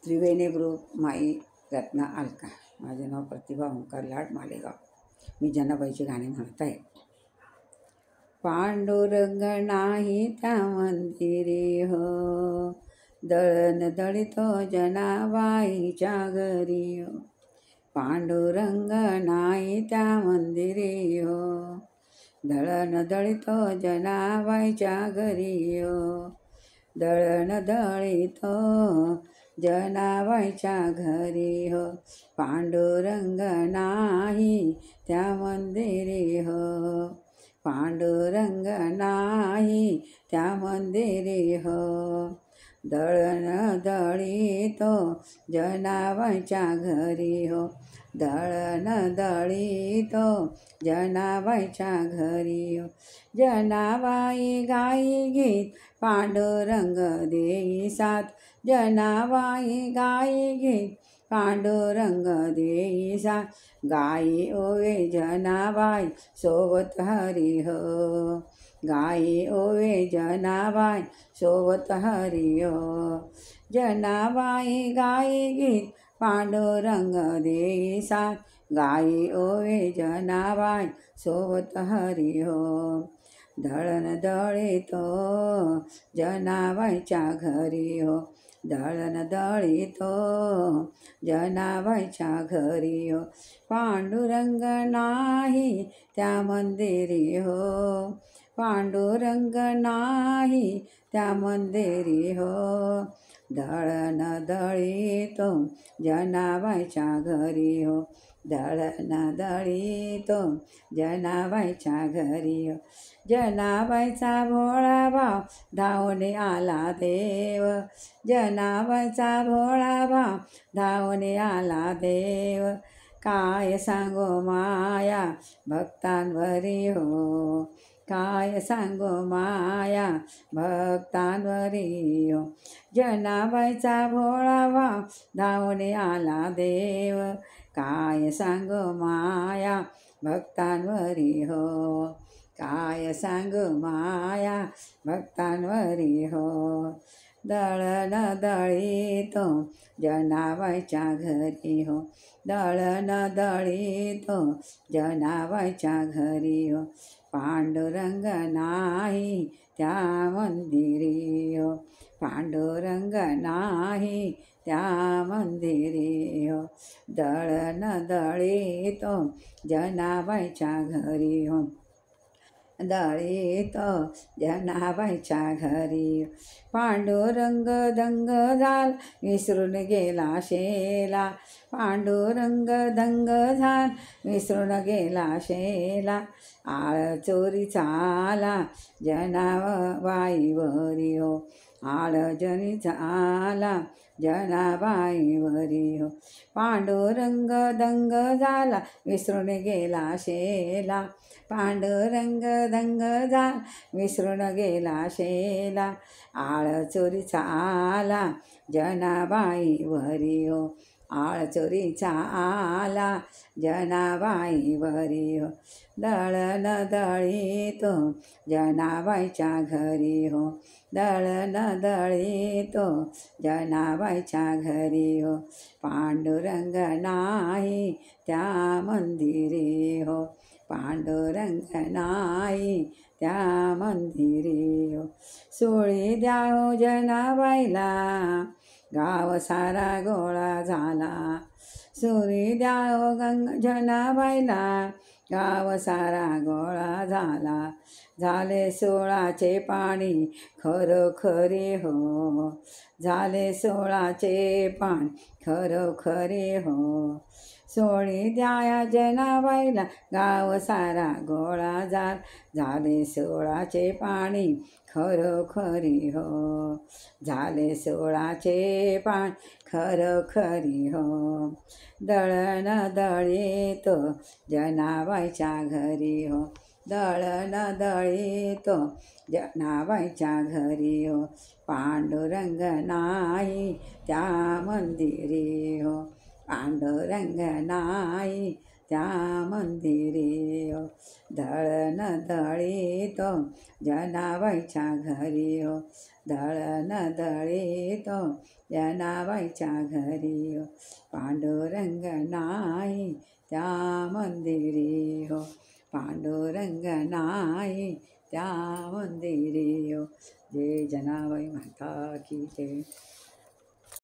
त्रिवेणी group माई रत्ना अलका. माझे नाव प्रतिभा ओंकार लाड मालेगाव. मी जनाबाईची गाणी म्हणत आहे. पांडुरंग नाही त्या मंदिरी हो, दळण दळितो जनाबाईच्या घरी हो. पांडुरंग नाही त्या मंदिरी हो, दळण दळितो जनाबाईच्या घरी हो. दळण दळितो जनाबाईच्या घरी हो. पांडुरंग नाही त्या मंदिरी हो, पांडुरंग नाही त्या मंदिरी हो. दळण दळितो जनाबाईच्या घरी हो, दळण दळितो जनाबाईच्या घरी हो. जनाबाई गाई गीत पांडुरंग देई साथ, जनाबाई गाई गीत पांडुरंग देई साथ. गाई ओवे जनाबाई सोबत हरी हो, गाई ओवे जनाबाई सोबत हरी हो. जनाबाई गाई गीत पांडुरंग देई साथ, गाई ओवे जनाबाई सोबत हरी हो. दळण दळितो जनाबाईच्या घरी हो, दळण दळितो जनाबाईच्या घरी हो. पांडुरंग नाही त्या मंदिरी हो, पांडुरंग नाही त्या मंदिरी हो. दळण दळितो जनाबाईच्या घरी हो, दळण दळितो जनाबाईच्या घरी हो. जनाबाईचा भोळा भाव धावून आला देव, जनाबाईचा भोळा भाव धावून आला देव. काय सांगू माया भक्तांवरी हो, काय सांगू माया भक्तांवरी हो. जनाबाईचा भोळा भाव धावून आला देव, काय सांगू माया भक्तांवरी हो, काय सांगू माया भक्तांवरी हो. दळण दळितो जनाबाईच्या घरी हो, दळण दळितो जनाबाईच्या घरी हो. पांडुरंग नाही त्या मंदिरी हो, पांडुरंग नाही त्या मंदिरी हो. दळण दळितो जनाबाईच्या घरी हो, दळितो जनाबाईच्या घरी. पांडुरंग दंग झाल विसरून गेला शेला, पांडुरंग दंग झाल विसरून गेला शेला. आळ चोरीचा आला जनाबाईवरी हो, आळ चोरीचा आला जनाबाईवरी हो. पांडुरंग दंग झाला विसरून गेला शेला, पांडुरंग दंग झाला विसरून गेला शेला. आळ चोरीचा आला जनाबाईवरी हो, आळ चोरीचा आला जनाबाईवरी हो. दळण दळितो जनाबाईच्या घरी हो, दळण दळितो जनाबाईच्या घरी हो. पांडुरंग नाही त्या मंदिरी हो, पांडुरंग नाही त्या मंदिरी हो. सोळी द्या हो जनाबाईला गाव सारा गोळा झाला, सोळी द्या हो जनाबाईला गाव सारा गोळा झाला. झाले सोळाचे पाणी खरोखरी हो, झाले सोळाचे पाणी खरोखरी हो. सोळी द्या जनाबाईला गाव सारा गोळा झाला, झाले सोळाचे पाणी खरोखरी हो, झाले सोळाचे पाणी खरोखरी हो. दळण दळितो जनाबाईच्या घरी हो, दळण दळितो जनाबाईच्या घरी हो. पांडुरंग नाही त्या मंदिरी हो, पांडुरंग नाही त्या मंदिरी हो. दळण दळीत जनाबाईच्या घरी हो. दळण दळीत जनाबाईच्या घरी हो. पांडुरंग नाही त्या मंदिरी हो. पांडुरंग नाही त्या मंदिरी हो. जय जनाबाई माता की जय.